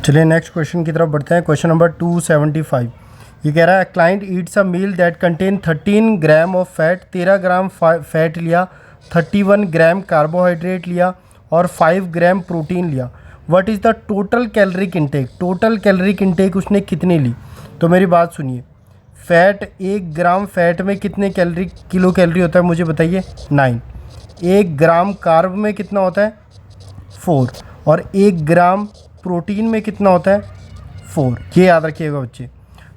चलिए next question की तरफ बढ़ते हैं। क्वेश्चन नंबर 275 ये कह रहा है client eats a meal that contain 13 gram of fat, 13 gram fat लिया, 31 ग्राम कार्बोहाइड्रेट लिया और 5 ग्राम प्रोटीन लिया। What is the total caloric intake? Total caloric intake उसने कितनी ली? तो मेरी बात सुनिए, फैट 1 ग्राम फैट में कितने किलो कैलोरी होता है मुझे बताइए? 9। 1 ग्राम कार्ब में कितना होता है? 4। और 1 ग्राम प्रोटीन में कितना होता है? 4। ये याद रखिएगा बच्चे।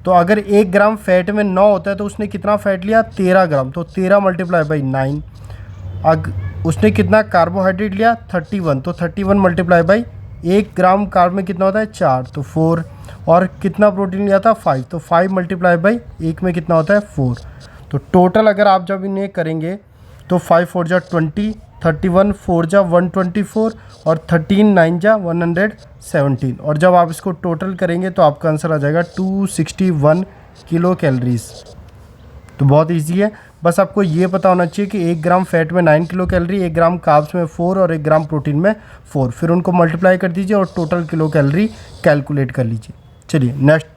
तो अगर 1 ग्राम फैट में 9 होता है तो उसने कितना फैट लिया? 13 ग्राम। तो 13 मल्टीप्लाई बाई 9। उसने कितना कार्बोहाइड्रेट लिया? 31। तो 31 मल्टीप्लाई बाई 1 ग्राम कार्ब में कितना होता है? 4। तो 4। और कितना प्रोटीन लिया था? 5। तो 5 मल्टीप्लाई बाई 1 में कितना होता है? 4। तो टोटल अगर आप जब इन्हें करेंगे तो 5 4 जा 20, 31 4 जा 124 और 13 9 जा 117। और जब आप इसको टोटल करेंगे तो आपका आंसर आ जाएगा 261 किलो कैलोरीज। तो बहुत इजी है, बस आपको ये पता होना चाहिए कि 1 ग्राम फैट में 9 किलो कैलोरी, 1 ग्राम कार्ब्स में 4 और 1 ग्राम प्रोटीन में 4। फिर उनको मल्टीप्लाई कर दीजिए और टोटल किलो कैलोरी कैलकुलेट कर लीजिए। चलिए next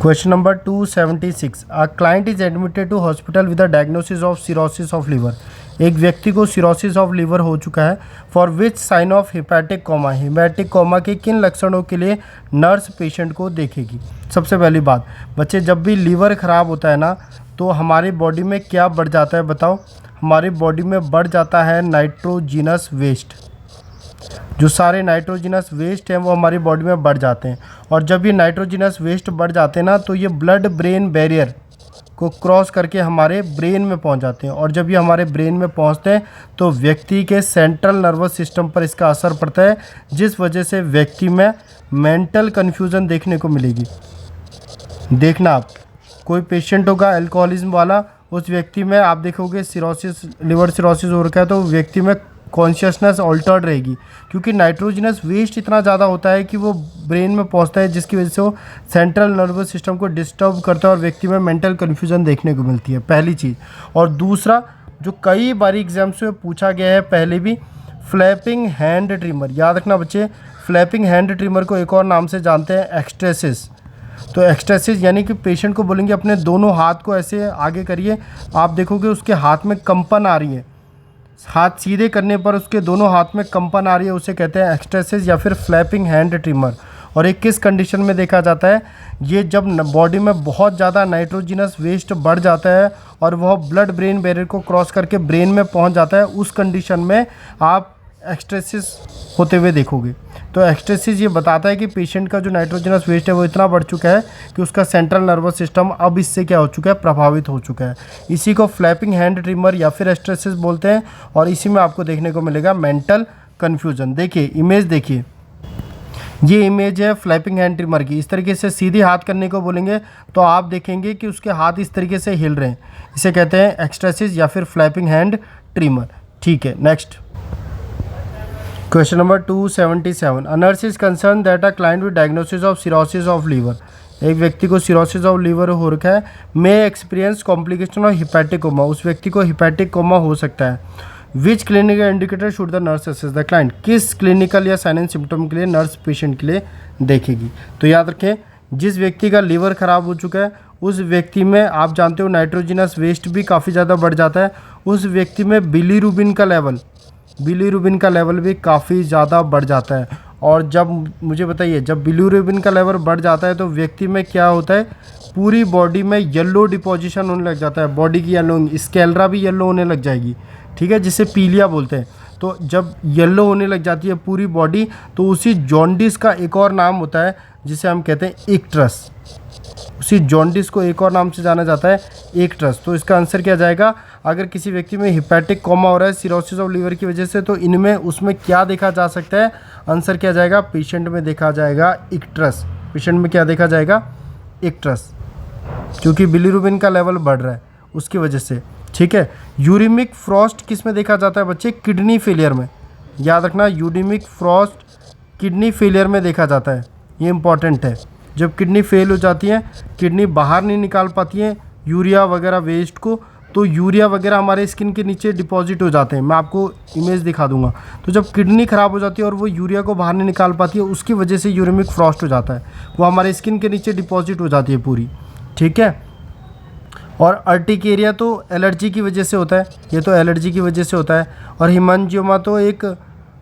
question number 276 a client is admitted to hospital with a diagnosis of cirrhosis of liver. एक व्यक्ति को सिरोसिस ऑफ लीवर हो चुका है। For which sign of hepatic coma, hepatic coma के किन लक्षणों के लिए नर्स पेशेंट को देखेगी? सबसे पहली बात बच्चे, जब भी लीवर ख़राब होता है ना तो हमारी बॉडी में क्या बढ़ जाता है बताओ? हमारी बॉडी में बढ़ जाता है नाइट्रोजिनस वेस्ट। जो सारे नाइट्रोजिनस वेस्ट हैं वो हमारी बॉडी में बढ़ जाते हैं। और जब ये नाइट्रोजिनस वेस्ट बढ़ जाते हैं ना तो ये ब्लड ब्रेन बैरियर को क्रॉस करके हमारे ब्रेन में पहुंच जाते हैं। और जब ये हमारे ब्रेन में पहुंचते हैं तो व्यक्ति के सेंट्रल नर्वस सिस्टम पर इसका असर पड़ता है, जिस वजह से व्यक्ति में मेंटल कन्फ्यूज़न देखने को मिलेगी। देखना आप, कोई पेशेंट होगा अल्कोहलिज्म वाला, उस व्यक्ति में आप देखोगे सिरोसिस, लिवर सिरोसिस हो रखा है तो व्यक्ति में कॉन्शियसनेस ऑल्टर्ड रहेगी, क्योंकि नाइट्रोजिनस वेस्ट इतना ज़्यादा होता है कि वो ब्रेन में पहुंचता है, जिसकी वजह से वो सेंट्रल नर्वस सिस्टम को डिस्टर्ब करता है और व्यक्ति में मेंटल कन्फ्यूज़न देखने को मिलती है, पहली चीज़। और दूसरा जो कई बार एग्जाम्स में पूछा गया है पहले भी, फ्लैपिंग हैंड ट्रिमर। याद रखना बच्चे, फ्लैपिंग हैंड ट्रिमर को एक और नाम से जानते हैं एक्सट्रेसिस। तो एक्सट्रेसिस यानी कि पेशेंट को बोलेंगे अपने दोनों हाथ को ऐसे आगे करिए, आप देखोगे उसके हाथ में कंपन आ रही है, हाथ सीधे करने पर उसके दोनों हाथ में कंपन आ रही है, उसे कहते हैं एक्सट्रेसिस या फिर फ्लैपिंग हैंड ट्रिमर। और एक किस कंडीशन में देखा जाता है? ये जब बॉडी में बहुत ज़्यादा नाइट्रोजिनस वेस्ट बढ़ जाता है और वह ब्लड ब्रेन बैरियर को क्रॉस करके ब्रेन में पहुंच जाता है, उस कंडीशन में आप एक्सट्रेसिस होते हुए देखोगे। तो एक्सट्रेसिस ये बताता है कि पेशेंट का जो नाइट्रोजनस वेस्ट है वो इतना बढ़ चुका है कि उसका सेंट्रल नर्वस सिस्टम अब इससे क्या हो चुका है? प्रभावित हो चुका है। इसी को फ्लैपिंग हैंड ट्रिमर या फिर एक्सट्रेसिस बोलते हैं। और इसी में आपको देखने को मिलेगा मेंटल कन्फ्यूजन। देखिए इमेज, देखिए ये इमेज है फ्लैपिंग हैंड ट्रिमर की। इस तरीके से सीधे हाथ करने को बोलेंगे तो आप देखेंगे कि उसके हाथ इस तरीके से हिल रहे हैं, इसे कहते हैं एक्सट्रेसिस या फिर फ्लैपिंग हैंड ट्रिमर। ठीक है, next question number 277 a nurse is concern that a client with diagnosis of cirrhosis of liver. एक व्यक्ति को सिरोसिस ऑफ लीवर हो रखा है, may experience complication of hepatic coma. उस व्यक्ति को हिपैटिक कोमा हो सकता है। Which clinical indicator should the nurse assess the client? किस क्लिनिकल या साइन एंड सिम्टम के लिए नर्स पेशेंट के लिए देखेगी? तो याद रखें, जिस व्यक्ति का लीवर ख़राब हो चुका है उस व्यक्ति में आप जानते हो नाइट्रोजिनस वेस्ट भी काफ़ी ज़्यादा बढ़ जाता है। उस व्यक्ति में बिलीरुबिन का लेवल भी काफ़ी ज़्यादा बढ़ जाता है। और जब मुझे बताइए, जब बिलीरुबिन का लेवल बढ़ जाता है तो व्यक्ति में क्या होता है? पूरी बॉडी में येलो डिपोजिशन होने लग जाता है, बॉडी की येलोइंग, स्केलरा भी येलो होने लग जाएगी, ठीक है, जिसे पीलिया बोलते हैं। तो जब येलो होने लग जाती है पूरी बॉडी तो उसी जॉन्डिस का एक और नाम होता है जिसे हम कहते हैं इक्ट्रस। उसी जॉन्डिस को एक और नाम से जाना जाता है इक्ट्रस। तो इसका आंसर क्या जाएगा? अगर किसी व्यक्ति में हिपैटिक कोमा हो रहा है सिरोसिस ऑफ लीवर की वजह से तो इनमें उसमें क्या देखा जा सकता है? आंसर क्या जाएगा? पेशेंट में देखा जाएगा इक्ट्रस। पेशेंट में क्या देखा जाएगा? इक्ट्रस, क्योंकि बिलीरुबिन का लेवल बढ़ रहा है उसकी वजह से। ठीक है, यूरिमिक फ्रॉस्ट किस में देखा जाता है बच्चे? किडनी फेलियर में। याद रखना, यूरिमिक फ्रॉस्ट किडनी फेलियर में देखा जाता है, ये इंपॉर्टेंट है। जब किडनी फेल हो जाती है, किडनी बाहर नहीं निकाल पाती है यूरिया वगैरह वेस्ट को, तो यूरिया वगैरह हमारे स्किन के नीचे डिपॉजिट हो जाते हैं। मैं आपको इमेज दिखा दूंगा। तो जब किडनी ख़राब हो जाती है और वो यूरिया को बाहर नहीं निकाल पाती है, उसकी वजह से यूरेमिक फ्रॉस्ट हो जाता है, वो हमारे स्किन के नीचे डिपॉजिट हो जाती है पूरी, ठीक है। और अर्टिकेरिया तो एलर्जी की वजह से होता है, ये तो एलर्जी की वजह से होता है। और हेमांजियोमा तो एक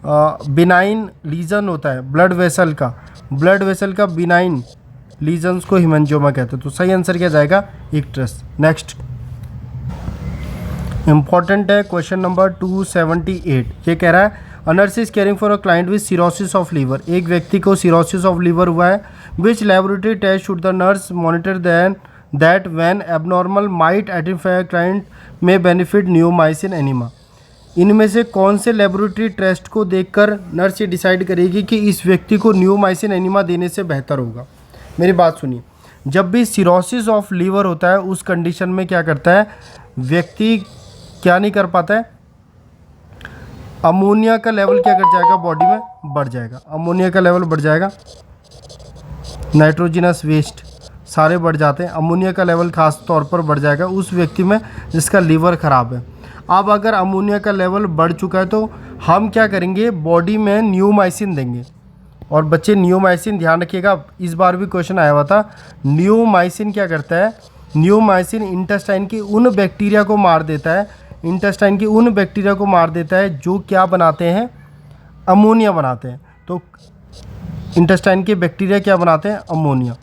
बिनाइन लीजन होता है ब्लड वेसल का बिनाइन लीजन्स को हेमांजियोमा कहते हैं। तो सही आंसर क्या जाएगा? इक्टस। नेक्स्ट इंपॉर्टेंट है क्वेश्चन नंबर 278। ये कह रहा है a nurse is caring for a client with cirrhosis of liver. एक व्यक्ति को सिरोसिस ऑफ लीवर हुआ है। Which laboratory test should the nurse monitor then that when abnormal might identify client may benefit neomycin enema. इनमें से कौन से laboratory test को देखकर नर्स ये डिसाइड करेगी कि इस व्यक्ति को नियोमाइसिन एनिमा देने से बेहतर होगा? मेरी बात सुनिए, जब भी सिरोसिस ऑफ लीवर होता है उस कंडीशन में क्या करता है व्यक्ति, क्या नहीं कर पाता है, अमोनिया का लेवल क्या कर जाएगा, बॉडी में बढ़ जाएगा। अमोनिया का लेवल बढ़ जाएगा, नाइट्रोजनस वेस्ट सारे बढ़ जाते हैं। अमोनिया का लेवल खास तौर पर बढ़ जाएगा उस व्यक्ति में जिसका लीवर ख़राब है। अब अगर अमोनिया का लेवल बढ़ चुका है तो हम क्या करेंगे, बॉडी में नियोमाइसिन देंगे। और बच्चे नियोमाइसिन ध्यान रखिएगा, इस बार भी क्वेश्चन आया हुआ था। नियोमाइसिन क्या करता है, नियोमाइसिन इंटेस्टाइन की उन बैक्टीरिया को मार देता है, इंटेस्टाइन की उन बैक्टीरिया को मार देता है जो क्या बनाते हैं, अमोनिया बनाते हैं। तो इंटेस्टाइन के बैक्टीरिया क्या बनाते हैं, अमोनिया।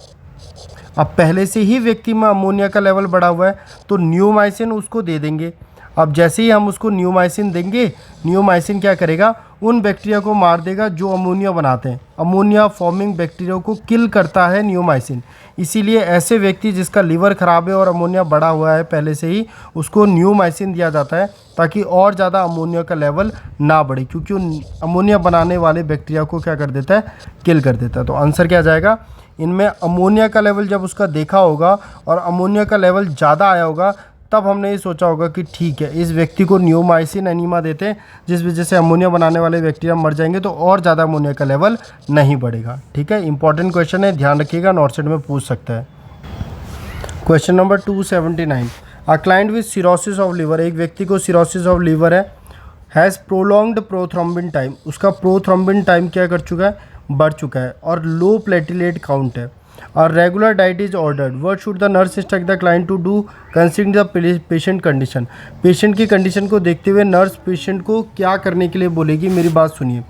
अब पहले से ही व्यक्ति में अमोनिया का लेवल बढ़ा हुआ है तो नियोमाइसिन उसको दे देंगे। अब जैसे ही हम उसको नियोमाइसिन देंगे, नियोमाइसिन क्या करेगा, उन बैक्टीरिया को मार देगा जो अमोनिया बनाते हैं। अमोनिया फॉर्मिंग बैक्टीरिया को किल करता है नियोमाइसिन। इसीलिए ऐसे व्यक्ति जिसका लीवर ख़राब है और अमोनिया बढ़ा हुआ है पहले से ही, उसको नियोमाइसिन दिया जाता है ताकि और ज़्यादा अमोनिया का लेवल ना बढ़े, क्योंकि अमोनिया बनाने वाले बैक्टीरिया को क्या कर देता है, किल कर देता है। तो आंसर क्या जाएगा, इनमें अमोनिया का लेवल जब उसका देखा होगा और अमोनिया का लेवल ज़्यादा आया होगा तब हमने ये सोचा होगा कि ठीक है इस व्यक्ति को नियोमाइसिन एनिमा देते हैं, जिस वजह से अमोनिया बनाने वाले बैक्टीरिया मर जाएंगे तो और ज़्यादा अमोनिया का लेवल नहीं बढ़ेगा। ठीक है, इंपॉर्टेंट क्वेश्चन है, ध्यान रखिएगा, नॉर्थ साइड में पूछ सकता है। Question number 279। A client with cirrhosis of liver, एक व्यक्ति को सिरोसिस ऑफ लीवर है, हैज़ प्रोलॉन्ग्ड प्रोथ्रोम्बिन टाइम, उसका प्रोथ्रोम्बिन टाइम क्या कर चुका है, बढ़ चुका है, और लो प्लेटिलेट काउंट है, और regular diet is ordered. What should the nurse instruct the client to do considering the patient condition. Patient की कंडीशन को देखते हुए नर्स पेशेंट को क्या करने के लिए बोलेगी? मेरी बात सुनिए,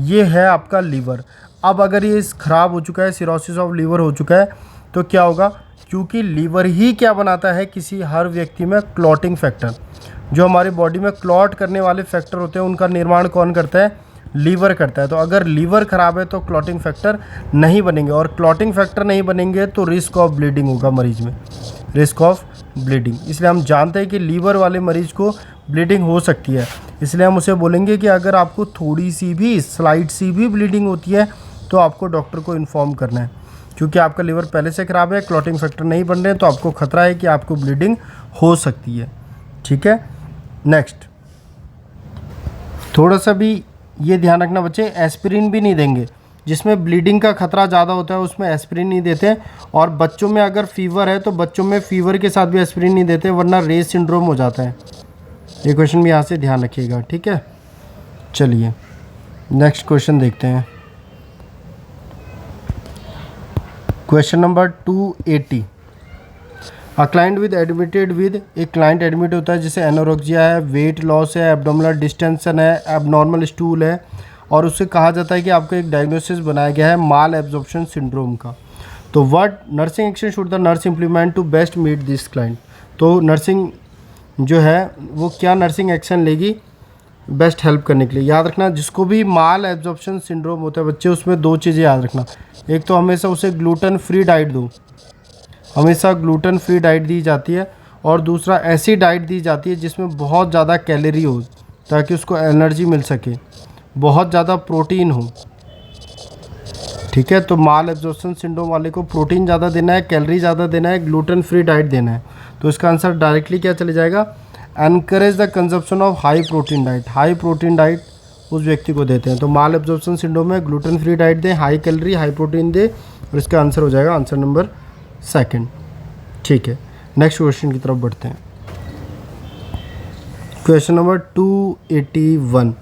ये है आपका लीवर। अब अगर ये ख़राब हो चुका है, सिरोसिस ऑफ लीवर हो चुका है, तो क्या होगा, क्योंकि लीवर ही क्या बनाता है किसी हर व्यक्ति में, क्लॉटिंग फैक्टर। जो हमारी बॉडी में क्लॉट करने वाले फैक्टर होते हैं उनका निर्माण कौन करता है, लीवर करता है। तो अगर लीवर ख़राब है तो क्लॉटिंग फैक्टर नहीं बनेंगे, और क्लॉटिंग फैक्टर नहीं बनेंगे तो रिस्क ऑफ ब्लीडिंग होगा मरीज में, रिस्क ऑफ ब्लीडिंग। इसलिए हम जानते हैं कि लीवर वाले मरीज को ब्लीडिंग हो सकती है, इसलिए हम उसे बोलेंगे कि अगर आपको थोड़ी सी भी, स्लाइट सी भी ब्लीडिंग होती है तो आपको डॉक्टर को इन्फॉर्म करना है, क्योंकि आपका लीवर पहले से ख़राब है, क्लॉटिंग फैक्टर नहीं बन रहे हैं, तो आपको खतरा है कि आपको ब्लीडिंग हो सकती है। ठीक है, नेक्स्ट थोड़ा सा भी ये ध्यान रखना बच्चे, एस्पिरिन भी नहीं देंगे, जिसमें ब्लीडिंग का खतरा ज़्यादा होता है उसमें एस्पिरिन नहीं देते। और बच्चों में अगर फीवर है तो बच्चों में फीवर के साथ भी एस्पिरिन नहीं देते, वरना रेस सिंड्रोम हो जाता है। ये क्वेश्चन भी यहाँ से ध्यान रखिएगा। ठीक है, चलिए नेक्स्ट क्वेश्चन देखते हैं। Question number 280। A client with admitted with, एक क्लाइंट एडमिट होता है जिसे एनोरेक्सिया है, वेट लॉस है, एब्डोमिनल डिस्टेंशन है, एबनॉर्मल स्टूल है, और उससे कहा जाता है कि आपको एक डायग्नोसिस बनाया गया है माल एब्जॉर्प्शन सिंड्रोम का। तो what nursing action should the nurse implement to best meet this client. तो नर्सिंग जो है वो क्या नर्सिंग एक्शन लेगी बेस्ट हेल्प करने के लिए। याद रखना, जिसको भी माल एब्जॉर्प्शन सिंड्रोम होता है बच्चे, उसमें दो चीज़ें याद रखना। एक तो हमेशा उसे ग्लूटेन फ्री डाइट दो, हमेशा ग्लूटेन फ्री डाइट दी जाती है, और दूसरा ऐसी डाइट दी जाती है जिसमें बहुत ज़्यादा कैलोरी हो ताकि उसको एनर्जी मिल सके, बहुत ज़्यादा प्रोटीन हो। ठीक है, तो माल एब्जॉर्प्शन सिंड्रोम वाले को प्रोटीन ज़्यादा देना है, कैलोरी ज़्यादा देना है, ग्लूटेन फ्री डाइट देना है। तो इसका आंसर डायरेक्टली क्या चले जाएगा, encourage the consumption of high protein diet. High protein diet उस व्यक्ति को देते हैं। तो माल एब्जॉर्प्शन सिंड्रोम में ग्लूटेन फ्री डाइट दें, हाई कैलोरी हाई प्रोटीन दे, और इसका आंसर हो जाएगा आंसर नंबर 2। ठीक है, नेक्स्ट क्वेश्चन की तरफ बढ़ते हैं। Question number 281,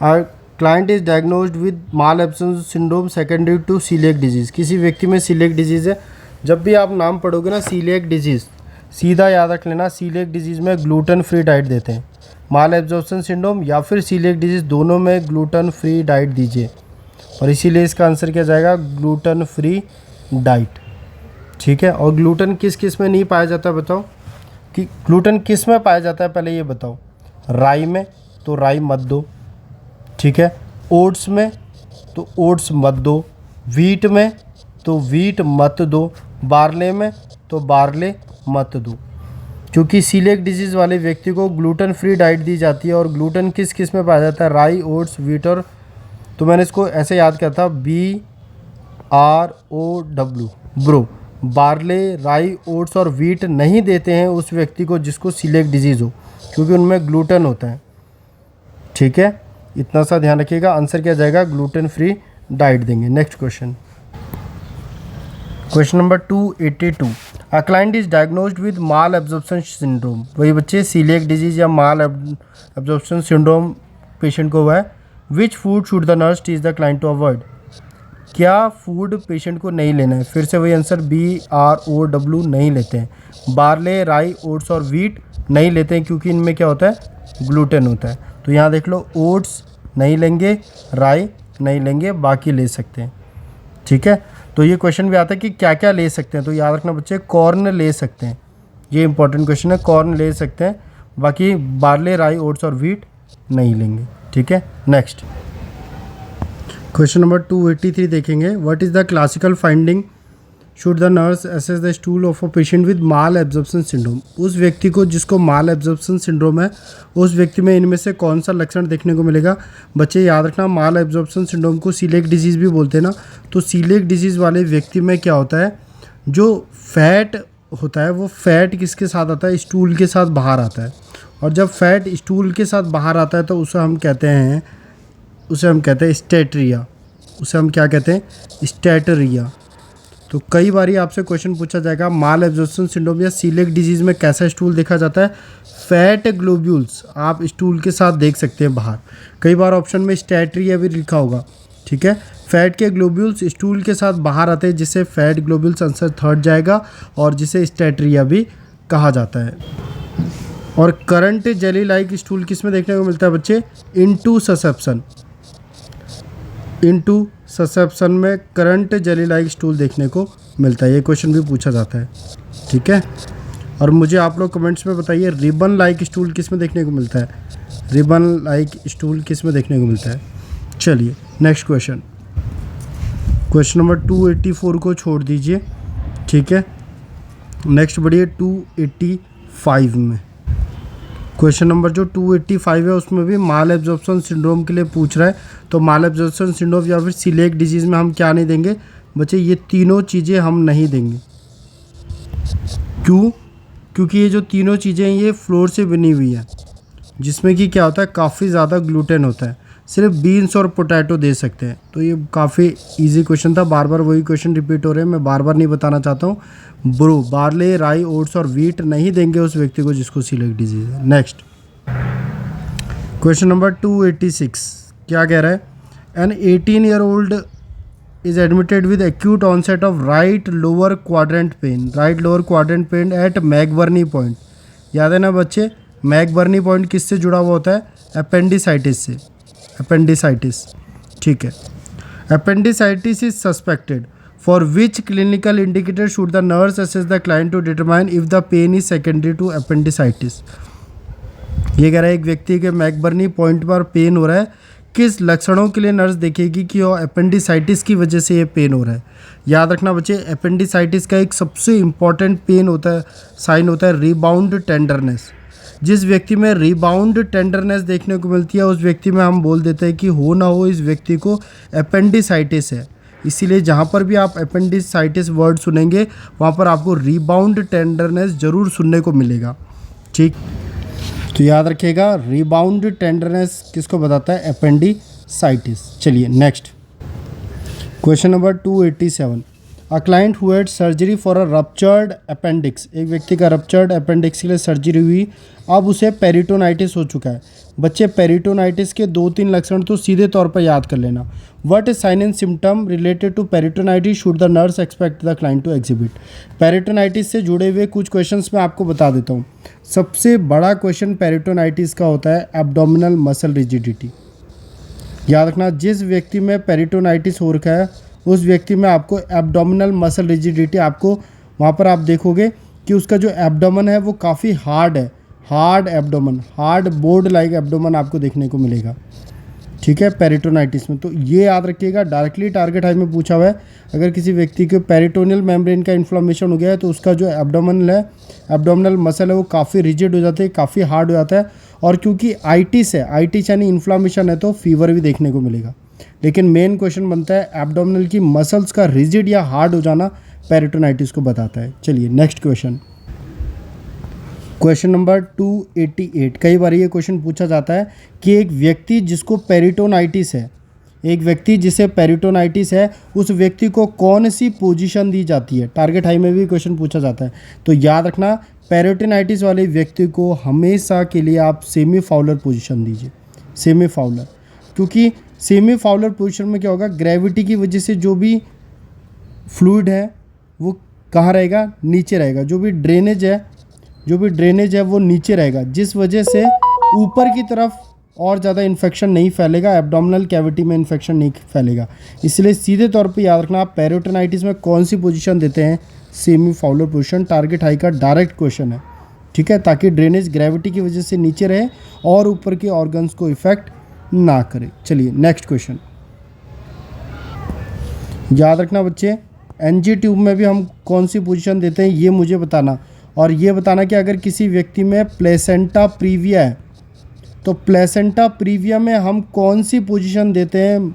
are client is diagnosed with malabsorption syndrome secondary to celiac disease. किसी व्यक्ति में सीलिएक डिजीज़ है। जब भी आप नाम पढ़ोगे ना सीलिएक डिजीज़, सीधा याद रख लेना सीलिएक डिजीज़ में ग्लूटेन फ्री डाइट देते हैं। माल एब्जॉर्प्शन सिंड्रोम या फिर सीलिएक डिजीज़, दोनों में ग्लूटेन फ्री डाइट दीजिए, और इसीलिए इसका आंसर क्या जाएगा, ग्लूटेन फ्री डाइट। ठीक है, और ग्लूटेन किस किस में नहीं पाया जाता बताओ, कि ग्लूटेन किस में पाया जाता है पहले ये बताओ। राई में, तो राई मत दो। ठीक है, ओट्स में, तो ओट्स मत दो। वीट में, तो वीट मत दो। बारले में, तो बारले मत दो। क्योंकि सीलिएक डिजीज़ वाले व्यक्ति को ग्लूटेन फ्री डाइट दी जाती है, और ग्लूटेन किस किस में पाया जाता है, राई, ओट्स, वीट और, तो मैंने इसको ऐसे याद किया था, BROW, ब्रो। बारले, राई, ओट्स और वीट नहीं देते हैं उस व्यक्ति को जिसको सीलिएक डिजीज़ हो, क्योंकि उनमें ग्लूटेन होता है। ठीक है, इतना सा ध्यान रखिएगा। आंसर क्या जाएगा, ग्लूटेन फ्री डाइट देंगे। Next question, question number 282, a client is diagnosed with malabsorption syndrome. वही बच्चे, सीलिएक डिजीज़ या माल एब्जॉर्प्शन सिंड्रोम पेशेंट को हुआ है। Which food should the nurse teach the client to avoid. क्या फूड पेशेंट को नहीं लेना है, फिर से वही आंसर, BROW नहीं लेते हैं। बारले, राई, ओट्स और वीट नहीं लेते हैं, क्योंकि इनमें क्या होता है, ग्लूटेन होता है। तो यहाँ देख लो, ओट्स नहीं लेंगे, राई नहीं लेंगे, बाकी ले सकते हैं। ठीक है, तो ये क्वेश्चन भी आता है कि क्या क्या ले सकते हैं, तो याद रखना बच्चे, कॉर्न ले सकते हैं। ये इंपॉर्टेंट क्वेश्चन है, कॉर्न ले सकते हैं, बाकी बारले, राई, ओट्स और वीट नहीं लेंगे। ठीक है, नेक्स्ट क्वेश्चन नंबर 283 देखेंगे। What is the classical finding should the nurse assess the stool of a patient with malabsorption syndrome. उस व्यक्ति को जिसको माल एब्जॉर्प्शन सिंड्रोम है, उस व्यक्ति में इनमें से कौन सा लक्षण देखने को मिलेगा। बच्चे याद रखना, माल एब्जॉर्प्शन सिंड्रोम को सीलिएक डिजीज़ भी बोलते हैं ना। तो सीलिएक डिजीज़ वाले व्यक्ति में क्या होता है, जो फैट होता है वो फैट किसके साथ आता है, स्टूल के साथ बाहर आता है। और जब फैट स्टूल के साथ बाहर आता है तो उसे हम कहते हैं स्टेटरिया। उसे हम क्या कहते हैं, स्टेटरिया। तो कई बारी आपसे क्वेश्चन पूछा जाएगा, माल एब्जॉर्प्शन सिंड्रोम या सीलिएक डिजीज़ में कैसा स्टूल देखा जाता है। फैट ग्लोब्यूल्स आप स्टूल के साथ देख सकते हैं बाहर। कई बार ऑप्शन में स्टेटरिया भी लिखा होगा। ठीक है, फैट के ग्लोब्यूल्स स्टूल के साथ बाहर आते हैं, जिसे फैट ग्लोब्यूल्स आंसर थर्ड जाएगा, और जिसे स्टेटरिया भी कहा जाता है। और करंट जेली लाइक स्टूल किस में देखने को मिलता है बच्चे, इनटू ससेप्शन में करंट जेली लाइक स्टूल देखने को मिलता है। ये क्वेश्चन भी पूछा जाता है। ठीक है, और मुझे आप लोग कमेंट्स में बताइए, रिबन लाइक स्टूल किस में देखने को मिलता है, रिबन लाइक स्टूल किस में देखने को मिलता है। चलिए नेक्स्ट क्वेश्चन, क्वेश्चन नंबर 284 को छोड़ दीजिए। ठीक है, नेक्स्ट बढ़िए 285 में। क्वेश्चन नंबर जो 285 है उसमें भी माल एब्जॉर्प्शन सिंड्रोम के लिए पूछ रहा है। तो माल एब्जॉर्प्शन सिंड्रोम या फिर सीलिएक डिजीज़ में हम क्या नहीं देंगे बच्चे, ये तीनों चीज़ें हम नहीं देंगे। क्यों, क्योंकि ये जो तीनों चीज़ें हैं ये फ्लोर से बनी हुई है, जिसमें कि क्या होता है, काफ़ी ज़्यादा ग्लूटेन होता है। सिर्फ बीन्स और पोटैटो दे सकते हैं। तो ये काफ़ी इजी क्वेश्चन था, बार बार वही क्वेश्चन रिपीट हो रहे हैं, मैं बार बार नहीं बताना चाहता हूँ। ब्रो, बारले, राई, ओट्स और वीट नहीं देंगे उस व्यक्ति को जिसको सीलिएक डिजीज़ है। नेक्स्ट क्वेश्चन नंबर 286 क्या कह रहा है, N 18-year-old is admitted with acute onset of right lower quadrant pain at McBurney point. याद है ना बच्चे, मैकबर्नी पॉइंट किससे जुड़ा हुआ होता है, अपेंडिसाइटिस से, अपेंडिसाइटिस। ठीक है, appendicitis is suspected for which clinical indicator should the nurse assess the client to determine if the pain is secondary to appendicitis. ये कह रहा है एक व्यक्ति के मैकबर्नी पॉइंट पर पेन हो रहा है, किस लक्षणों के लिए नर्स देखेगी कि वो अपेंडिसाइटिस की वजह से ये पेन हो रहा है। याद रखना बच्चे, अपेंडिसाइटिस का एक सबसे इम्पॉर्टेंट पेन होता है, साइन होता है रिबाउंड टेंडरनेस। जिस व्यक्ति में रिबाउंड टेंडरनेस देखने को मिलती है उस व्यक्ति में हम बोल देते हैं कि हो ना हो इस व्यक्ति को अपेंडिसाइटिस है। इसीलिए जहाँ पर भी आप अपेंडिसाइटिस वर्ड सुनेंगे वहाँ पर आपको रिबाउंड टेंडरनेस ज़रूर सुनने को मिलेगा। ठीक, तो याद रखिएगा, रिबाउंड टेंडरनेस किसको बताता है, अपेंडिसाइटिस। चलिए next question number 287, a client who had surgery for a ruptured appendix, एक व्यक्ति का रप्चर्ड अपेंडिक्स के लिए सर्जरी हुई, अब उसे पेरिटोनाइटिस हो चुका है। बच्चे पेरिटोनाइटिस के 2-3 लक्षण तो सीधे तौर पर याद कर लेना। What is sign and symptom related to peritonitis should the nurse expect the client to exhibit. Peritonitis से जुड़े हुए कुछ क्वेश्चंस मैं आपको बता देता हूँ। सबसे बड़ा क्वेश्चन पेरिटोनाइटिस का होता है एब्डोमिनल मसल रिजिडिटी। याद रखना, जिस व्यक्ति में पेरिटोनाइटिस हो रखा है उस व्यक्ति में आपको एब्डोमिनल मसल रिजिडिटी, आपको वहाँ पर आप देखोगे कि उसका जो एब्डोमन है वो काफ़ी हार्ड है, hard abdomen, hard board like abdomen आपको देखने को मिलेगा। ठीक है, पेरिटोनाइटिस में। तो ये याद रखिएगा, डायरेक्टली टारगेट हाई में पूछा हुआ है। अगर किसी व्यक्ति के पेरिटोनियल मेम्ब्रेन का इन्फ्लेमेशन हो गया है तो उसका जो एब्डोमिनल है, एब्डोमिनल मसल है, वो काफ़ी रिजिड हो जाते हैं, काफ़ी हार्ड हो जाता है। और क्योंकि आइटिस है, आइटिस यानी इन्फ्लेमेशन है, तो फीवर भी देखने को मिलेगा। लेकिन मेन क्वेश्चन बनता है एब्डोमिनल की मसल्स का रिजिड या हार्ड हो जाना पेरिटोनाइटिस को बताता है। चलिए नेक्स्ट क्वेश्चन, क्वेश्चन नंबर 288। कई बार ये क्वेश्चन पूछा जाता है कि एक व्यक्ति जिसको पेरिटोनाइटिस है, एक व्यक्ति जिसे पेरिटोनाइटिस है, उस व्यक्ति को कौन सी पोजीशन दी जाती है। टारगेट हाई में भी क्वेश्चन पूछा जाता है। तो याद रखना, पेरिटोनाइटिस वाले व्यक्ति को हमेशा के लिए आप सेमी फाउलर पोजीशन दीजिए, सेमी फाउलर। क्योंकि सेमी फाउलर पोजीशन में क्या होगा, ग्रेविटी की वजह से जो भी फ्लूइड है वो कहाँ रहेगा, नीचे रहेगा। जो भी ड्रेनेज है वो नीचे रहेगा, जिस वजह से ऊपर की तरफ और ज़्यादा इन्फेक्शन नहीं फैलेगा, एब्डोमिनल कैविटी में इन्फेक्शन नहीं फैलेगा। इसलिए सीधे तौर पे याद रखना, आप पेरिटोनाइटिस में कौन सी पोजीशन देते हैं, semi Fowler position. Target high का डायरेक्ट क्वेश्चन है। ठीक है, ताकि ड्रेनेज ग्रेविटी की वजह से नीचे रहे और ऊपर के ऑर्गन्स को इफेक्ट ना करे। चलिए नेक्स्ट क्वेश्चन, याद रखना बच्चे, एनजी ट्यूब में भी हम कौन सी पोजीशन देते हैं ये मुझे बताना, और ये बताना कि अगर किसी व्यक्ति में प्लेसेंटा प्रीविया है तो प्लेसेंटा प्रीविया में हम कौन सी पोजीशन देते हैं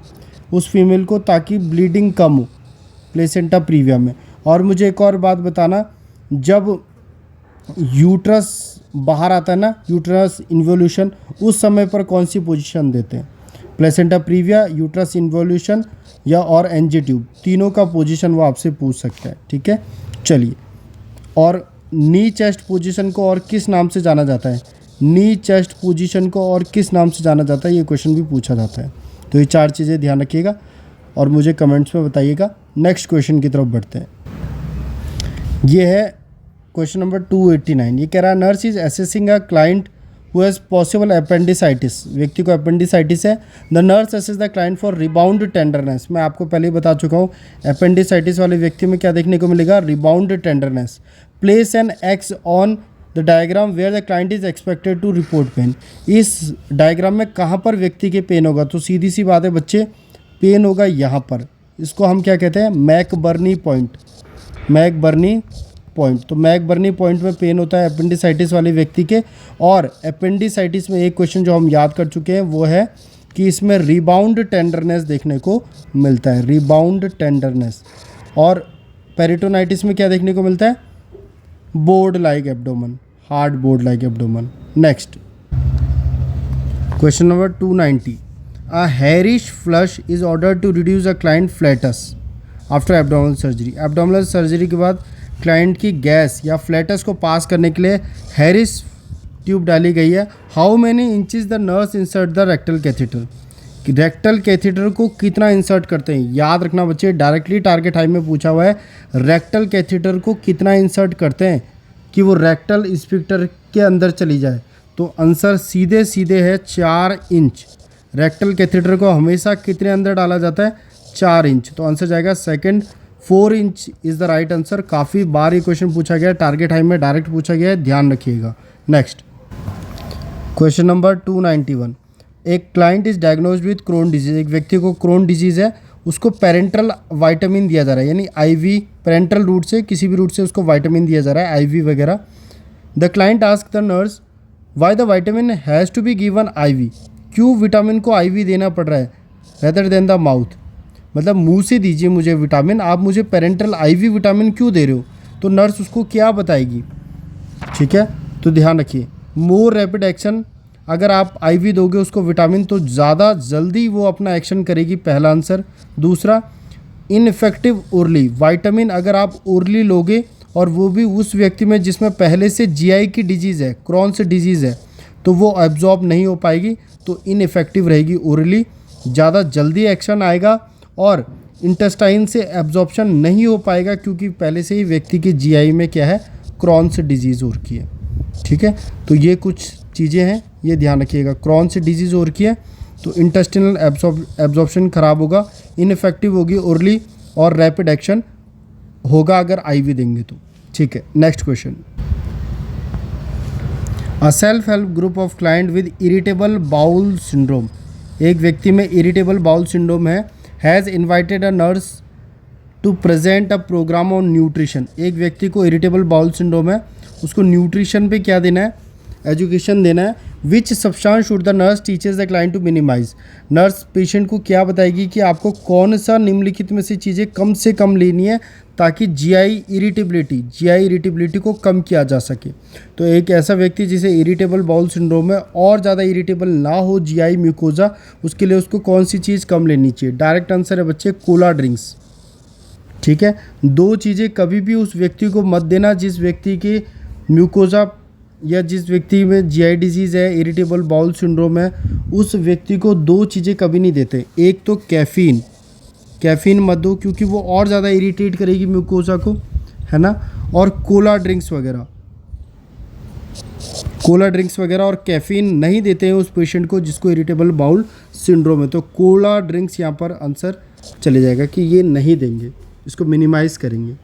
उस फीमेल को ताकि ब्लीडिंग कम हो, प्लेसेंटा प्रीविया में। और मुझे एक और बात बताना, जब यूट्रस बाहर आता है ना, यूट्रस इन्वोल्यूशन, उस समय पर कौन सी पोजीशन देते हैं, प्लेसेंटा प्रीविया, यूट्रस इन्वोल्यूशन या और एनजी ट्यूब, तीनों का पोजीशन वो आपसे पूछ सकता है। ठीक है, चलिए। और नी चेस्ट पोजीशन को और किस नाम से जाना जाता है, नी चेस्ट पोजीशन को और किस नाम से जाना जाता है, ये क्वेश्चन भी पूछा जाता है। तो ये 4 चीज़ें ध्यान रखिएगा और मुझे कमेंट्स में बताइएगा। नेक्स्ट क्वेश्चन की तरफ बढ़ते हैं। ये है क्वेश्चन नंबर 289। ये कह रहा है, nurse is assessing a client who has possible appendicitis, व्यक्ति को अपेंडिसाइटिस है। The nurse assess the client for rebound tenderness. मैं आपको पहले ही बता चुका हूँ, अपेंडिसाइटिस वाले व्यक्ति में क्या देखने को मिलेगा, rebound tenderness. Place an X on the diagram where the client is expected to report pain. इस डायग्राम में कहाँ पर व्यक्ति के पेन होगा, तो सीधी सी बात है बच्चे, पेन होगा यहाँ पर। इसको हम क्या कहते हैं, मैकबर्नी पॉइंट, मैकबर्नी पॉइंट। तो मैकबर्नी पॉइंट में पेन होता है अपेंडिसाइटिस वाले व्यक्ति के। और अपेंडिसाइटिस में एक क्वेश्चन जो हम याद कर चुके हैं वो है कि इसमें रिबाउंड टेंडरनेस देखने को मिलता है, रिबाउंड टेंडरनेस। और पेरिटोनाइटिस में क्या देखने को मिलता है, board like abdomen, hard board like abdomen. Next question number 290। A Harris flush is order to reduce a client flatus after abdominal surgery. Abdominal surgery के बाद क्लाइंट की गैस या फ्लैटस को पास करने के लिए हैरिस ट्यूब डाली गई है। How many inches the nurse insert the rectal catheter. Rectal catheter को कितना इंसर्ट करते हैं, याद रखना बच्चे, डायरेक्टली टारगेट हाई में पूछा हुआ है, रेक्टल कैथेटर को कितना इंसर्ट करते हैं कि वो रेक्टल स्फिंक्टर के अंदर चली जाए। तो आंसर सीधे सीधे है 4 इंच। रेक्टल कैथेटर को हमेशा कितने अंदर डाला जाता है, 4 इंच। तो आंसर जाएगा second, 4 inch is the right answer. काफ़ी बार ये क्वेश्चन पूछा गया है, टारगेट हाई में डायरेक्ट पूछा गया है, ध्यान रखिएगा। Next question number 291। एक client is diagnosed with Crohn disease. एक व्यक्ति को क्रोन डिजीज़ है, उसको पेरेंटल विटामिन दिया जा रहा है, यानी आईवी, पेरेंटल रूट से, किसी भी रूट से उसको विटामिन दिया जा रहा है, आईवी वगैरह। The client ask the nurse why the vitamin has to be given IV. क्यों विटामिन को आईवी देना पड़ रहा है रेदर देन द माउथ, मतलब मुंह से दीजिए मुझे विटामिन, आप मुझे पेरेंटल आईवी विटामिन क्यों दे रहे हो। तो नर्स उसको क्या बताएगी, ठीक है। तो ध्यान रखिए, मोर रैपिड एक्शन, अगर आप आईवी दोगे उसको विटामिन तो ज़्यादा जल्दी वो अपना एक्शन करेगी, पहला आंसर। दूसरा, इनफेक्टिव ओरली, विटामिन अगर आप ओरली लोगे और वो भी उस व्यक्ति में जिसमें पहले से जीआई की डिजीज़ है, क्रॉन्स डिजीज़ है, तो वो एब्जॉर्ब नहीं हो पाएगी, तो इनइफेक्टिव रहेगी ओरली, ज़्यादा जल्दी एक्शन आएगा और इंटेस्टाइन से एब्जॉर्प्शन नहीं हो पाएगा क्योंकि पहले से ही व्यक्ति की जीआई में क्या है, क्रॉन्स डिजीज़ हो रखी है। ठीक है, तो ये कुछ चीज़ें हैं, ये ध्यान रखिएगा। क्रॉन्स डिजीज़ हो रखी है तो इंटेस्टिनल एब्जॉर्प्शन ख़राब होगा, इनइफेक्टिव होगी ओरली और रैपिड एक्शन होगा अगर आईवी देंगे तो। ठीक है, next question. A self help group of client with irritable bowel syndrome, एक व्यक्ति में इरिटेबल बाउल सिंड्रोम है, has invited a nurse to present a program on nutrition. एक व्यक्ति को इरिटेबल बाउल सिंड्रोम है, उसको न्यूट्रिशन पे क्या देना है, एजुकेशन देना है। Which substance should the nurse teaches the client to minimize, nurse patient को क्या बताएगी कि आपको कौन सा निम्नलिखित में से चीज़ें कम से कम लेनी है ताकि जीआई इरिटेबिलिटी को कम किया जा सके। तो एक ऐसा व्यक्ति जिसे इरिटेबल बाउल सिंड्रोम है और ज़्यादा इरिटेबल ना हो जीआई म्यूकोजा, उसके लिए उसको कौन सी चीज़ कम लेनी चाहिए? डायरेक्ट आंसर है बच्चे, कोला ड्रिंक्स। ठीक है, दो चीज़ें कभी भी उस व्यक्ति को मत देना जिस व्यक्ति के म्यूकोजा या जिस व्यक्ति में जीआई डिजीज़ है, इरिटेबल बाउल सिंड्रोम है, उस व्यक्ति को दो चीज़ें कभी नहीं देते। एक तो कैफ़ीन मत दो क्योंकि वो और ज़्यादा इरिटेट करेगी म्यूकोजा को, है ना। और कोला ड्रिंक्स वगैरह और कैफ़ीन नहीं देते हैं उस पेशेंट को जिसको इरिटेबल बाउल सिंड्रोम है। तो कोला ड्रिंक्स यहाँ पर आंसर चले जाएगा कि ये नहीं देंगे, इसको मिनिमाइज करेंगे।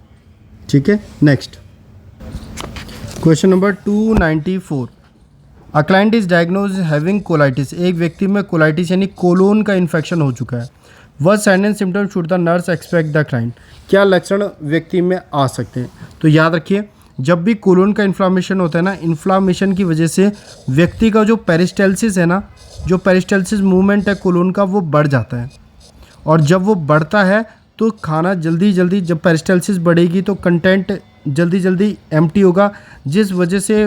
ठीक है, next question number 294। A client is diagnose having colitis, एक व्यक्ति में कोलाइटिस यानी कोलोन का इन्फेक्शन हो चुका है। वह sign and symptom should the nurse expect the client, क्या लक्षण व्यक्ति में आ सकते हैं? तो याद रखिए, जब भी कोलोन का इन्फ्लामेशन होता है ना, इन्फ्लामेशन की वजह से व्यक्ति का जो पेरिस्टाल्सिस है ना, जो पेरिस्टाल्सिस मूवमेंट है कोलोन का, वो बढ़ जाता है। और जब वो बढ़ता है तो खाना जल्दी जब पेरिस्टाल्सिस बढ़ेगी तो कंटेंट जल्दी एम्प्टी होगा, जिस वजह से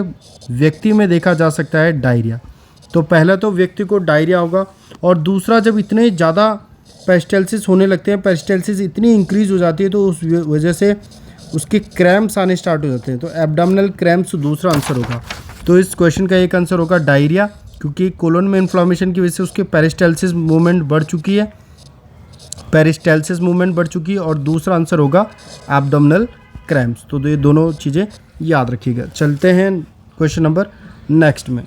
व्यक्ति में देखा जा सकता है डायरिया। तो पहला तो व्यक्ति को डायरिया होगा, और दूसरा जब इतने ज़्यादा पेरिस्टाल्सिस होने लगते हैं, पेरिस्टाल्सिस इतनी इंक्रीज़ हो जाती है तो उस वजह से उसके क्रैम्प्स आने स्टार्ट हो जाते हैं। तो एब्डोमिनल क्रैम्प्स दूसरा आंसर होगा। तो इस क्वेश्चन का एक आंसर होगा डायरिया, क्योंकि कोलोन में इन्फ्लामेशन की वजह से उसके पेरिस्टाल्सिस मूवमेंट बढ़ चुकी है, और दूसरा आंसर होगा एब्डोमिनल क्रैम्प्स। तो ये दोनों चीज़ें याद रखिएगा। चलते हैं क्वेश्चन नंबर नेक्स्ट में।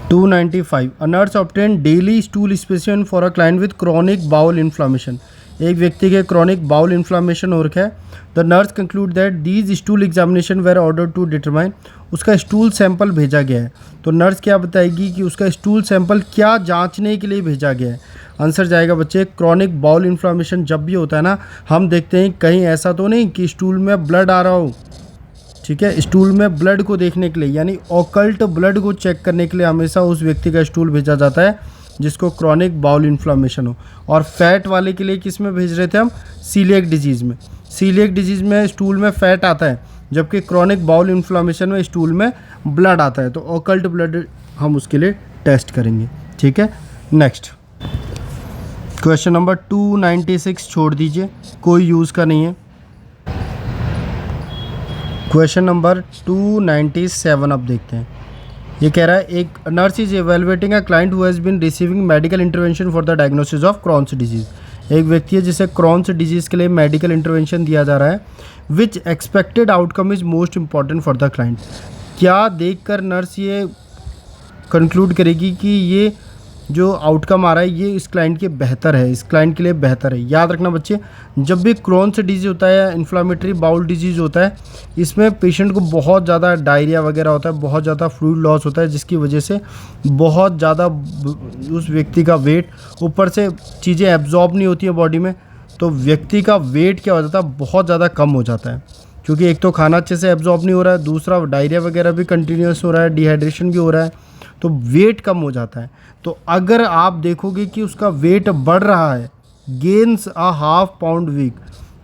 295। A nurse obtain daily stool specimen for a client with chronic bowel inflammation, एक व्यक्ति के क्रॉनिक बाउल इन्फ्लामेशन हो रखा है। The nurse conclude that these stool examination were order to determine, उसका स्टूल सैंपल भेजा गया है। तो नर्स क्या बताएगी कि उसका स्टूल सैंपल क्या जांचने के लिए भेजा गया है? आंसर जाएगा बच्चे, क्रॉनिक बाउल इन्फ्लामेशन जब भी होता है ना, हम देखते हैं कहीं ऐसा तो नहीं कि स्टूल में ब्लड आ रहा हो। ठीक है, स्टूल में ब्लड को देखने के लिए, यानी ऑकल्ट ब्लड को चेक करने के लिए हमेशा उस व्यक्ति का स्टूल भेजा जाता है जिसको क्रॉनिक बाउल इन्फ्लामेशन हो। और फैट वाले के लिए किस में भेज रहे थे हम? सीलिएक डिजीज़ में। सीलिएक डिजीज़ में स्टूल में फैट आता है, जबकि क्रॉनिक बाउल इन्फ्लामेशन में स्टूल में ब्लड आता है। तो ऑकल्ट ब्लड हम उसके लिए टेस्ट करेंगे। ठीक है, नेक्स्ट क्वेश्चन नंबर 296 छोड़ दीजिए, कोई यूज़ का नहीं है। क्वेश्चन नंबर 297 अब देखते हैं। ये कह रहा है, एक nurse is evaluating a client who has been receiving medical intervention for the diagnosis of Crohn's disease. एक व्यक्ति है जिसे क्रॉन्स डिजीज़ के लिए मेडिकल इंटरवेंशन दिया जा रहा है। Which expected outcome is most important for the client, क्या देखकर नर्स ये कंक्लूड करेगी कि ये जो आउटकम आ रहा है ये इस क्लाइंट के बेहतर है, इस क्लाइंट के लिए बेहतर है? याद रखना बच्चे, जब भी क्रॉन्स डिजीज़ होता है, इन्फ्लामेटरी बाउल डिजीज़ होता है, इसमें पेशेंट को बहुत ज़्यादा डायरिया वगैरह होता है, बहुत ज़्यादा फ्लूइड लॉस होता है, जिसकी वजह से बहुत ज़्यादा उस व्यक्ति का वेट, ऊपर से चीज़ें एब्जॉर्ब नहीं होती है बॉडी में, तो व्यक्ति का वेट क्या हो जाता है, बहुत ज़्यादा कम हो जाता है। क्योंकि एक तो खाना अच्छे से एब्जॉर्ब नहीं हो रहा है, दूसरा डायरिया वगैरह भी कंटिन्यूस हो रहा है, डिहाइड्रेशन भी हो रहा है, तो वेट कम हो जाता है। तो अगर आप देखोगे कि उसका वेट बढ़ रहा है, gains a half pound week,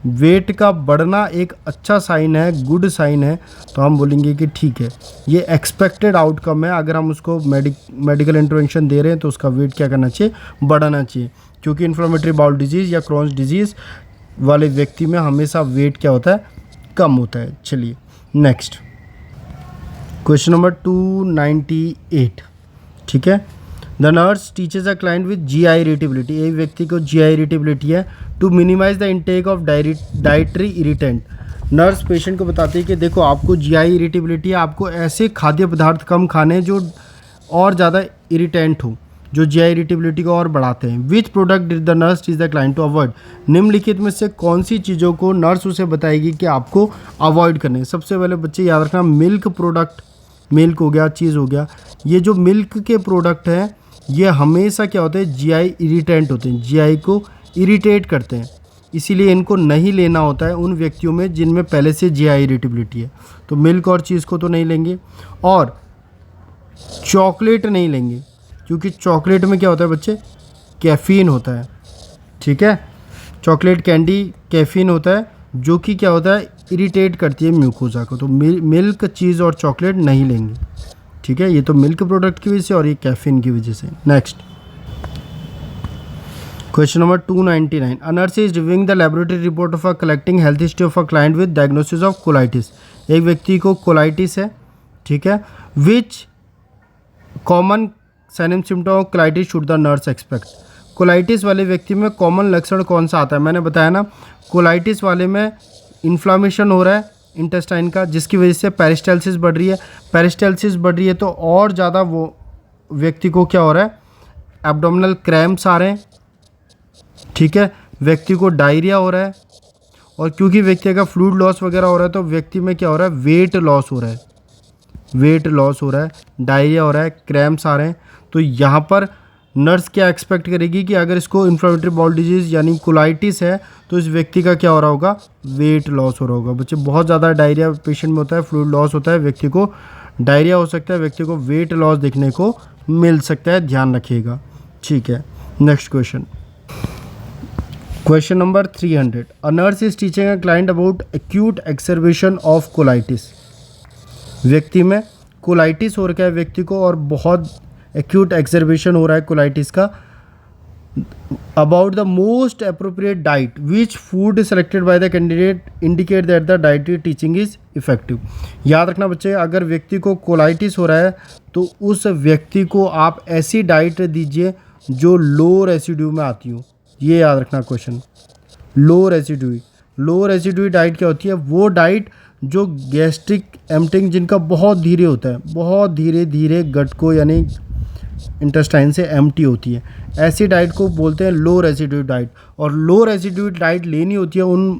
weight का बढ़ना एक अच्छा साइन है, गुड साइन है, तो हम बोलेंगे कि ठीक है, ये एक्सपेक्टेड आउटकम है। अगर हम उसको मेडिकल इंटरवेंशन दे रहे हैं तो उसका वेट क्या करना चाहिए, बढ़ाना चाहिए, क्योंकि इन्फ्लेमेटरी बाउल डिजीज़ या क्रॉन्स डिजीज़ वाले व्यक्ति में हमेशा वेट क्या होता है, कम होता है। चलिए नेक्स्ट क्वेश्चन नंबर 298, ठीक है। The nurse teaches a client with GI irritability, एक व्यक्ति को GI इरिटेबिलिटी है, to minimize the intake of dietary irritant. Nurse patient को बताती है कि देखो आपको GI इरिटेबिलिटी है, आपको ऐसे खाद्य पदार्थ कम खाने हैं जो और ज़्यादा इरिटेंट हो, जो GI इरिटेबिलिटी को और बढ़ाते हैं। Which product did the nurse teach the client to avoid, निम्नलिखित में से कौन सी चीज़ों को नर्स उसे बताएगी कि आपको अवॉइड करने। सबसे पहले बच्चे याद रखना, मिल्क प्रोडक्ट, मिल्क हो गया, चीज़ हो गया, ये जो मिल्क के प्रोडक्ट हैं ये हमेशा क्या होते हैं, GI इरिटेंट होते हैं, GI को इरिटेट करते हैं, इसीलिए इनको नहीं लेना होता है उन व्यक्तियों में जिनमें पहले से GI इरिटेबिलिटी है। तो मिल्क और चीज़ को तो नहीं लेंगे, और चॉकलेट नहीं लेंगे, क्योंकि चॉकलेट में क्या होता है बच्चे, कैफ़ीन होता है, ठीक है। चॉकलेट कैंडी कैफ़ीन होता है, जो कि क्या होता है, इरिटेट करती है म्यूकोजा को। तो मिल्क, चीज़ और चॉकलेट नहीं लेंगे, ठीक है। ये तो मिल्क प्रोडक्ट की वजह से और ये कैफीन की वजह से। Next question number 299, a nurse is reviewing the laboratory report of a collecting health history of a client with diagnosis of colitis. एक व्यक्ति को कोलाइटिस है, ठीक है। Which common sign symptom of colitis should the nurse expect, colitis वाले व्यक्ति में common लक्षण कौन सा आता है। मैंने बताया ना, कोलाइटिस वाले में इन्फ्लामेशन हो रहा है इंटेस्टाइन का, जिसकी वजह से पेरिस्टाल्सिस बढ़ रही है। पेरिस्टाल्सिस बढ़ रही है तो और ज़्यादा वो व्यक्ति को क्या हो रहा है, एब्डोमिनल क्रैम्प्स आ रहे हैं, ठीक है। व्यक्ति को डायरिया हो रहा है, और क्योंकि व्यक्ति का फ्लूइड लॉस वगैरह हो रहा है तो व्यक्ति में क्या हो रहा है, वेट लॉस हो रहा है, वेट लॉस हो रहा है, डायरिया हो रहा है, क्रैम्प्स आ रहे हैं। तो यहाँ पर नर्स क्या एक्सपेक्ट करेगी कि अगर इसको इन्फ्लेमेटरी बाउल डिजीज़ यानी कोलाइटिस है तो इस व्यक्ति का क्या हो रहा होगा, वेट लॉस हो रहा होगा। बच्चे बहुत ज़्यादा डायरिया पेशेंट में होता है, फ्लूइड लॉस होता है, व्यक्ति को डायरिया हो सकता है, व्यक्ति को वेट लॉस देखने को मिल सकता है, ध्यान रखिएगा, ठीक है। Next question, question number 300, a nurse is teaching a client about acute exacerbation of colitis. व्यक्ति में कोलाइटिस हो रखा है व्यक्ति को, और बहुत एक्यूट एक्सर्वेशन हो रहा है कोलाइटिस का। About the most appropriate diet, which food selected by the candidate indicate that the dietary teaching is effective. याद रखना बच्चे, अगर व्यक्ति को कोलाइटिस हो रहा है तो उस व्यक्ति को आप ऐसी डाइट दीजिए जो लो रेसिड्यू में आती हो। ये याद रखना क्वेश्चन, लो रेसिड्यू डाइट क्या होती है, वो डाइट जो गैस्ट्रिक एम्पटिंग जिनका बहुत धीरे होता है, बहुत धीरे धीरे गट को यानी इंटेस्टाइन से एम्प्टी होती है, ऐसी डाइट को बोलते हैं लो रेसिड्यू डाइट। और लो रेसिड्यू डाइट लेनी होती है उन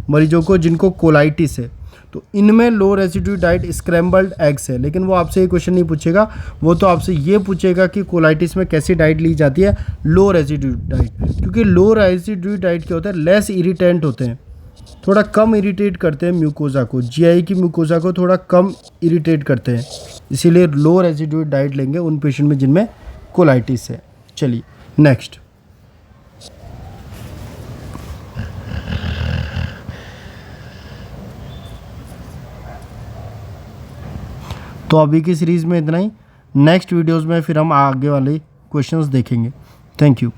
मरीजों को जिनको कोलाइटिस है। तो इनमें लो रेसिड्यू डाइट स्क्रैम्बल्ड एग्स है, लेकिन वो आपसे ये क्वेश्चन नहीं पूछेगा, वो तो आपसे ये पूछेगा कि कोलाइटिस में कैसी डाइट ली जाती है, लो रेसिड्यू डाइट। क्योंकि लो रेसिड्यू डाइट क्या होता है, लेस इरिटेंट होते हैं, थोड़ा कम इरिटेट करते हैं म्यूकोजा को, GI की म्यूकोजा को थोड़ा कम इरिटेट करते हैं, इसीलिए लो रेसिड्यू डाइट लेंगे उन पेशेंट में जिनमें कोलाइटिस है। चलिए नेक्स्ट, तो अभी की सीरीज़ में इतना ही। नेक्स्ट वीडियोस में फिर हम आगे वाले क्वेश्चंस देखेंगे। Thank you.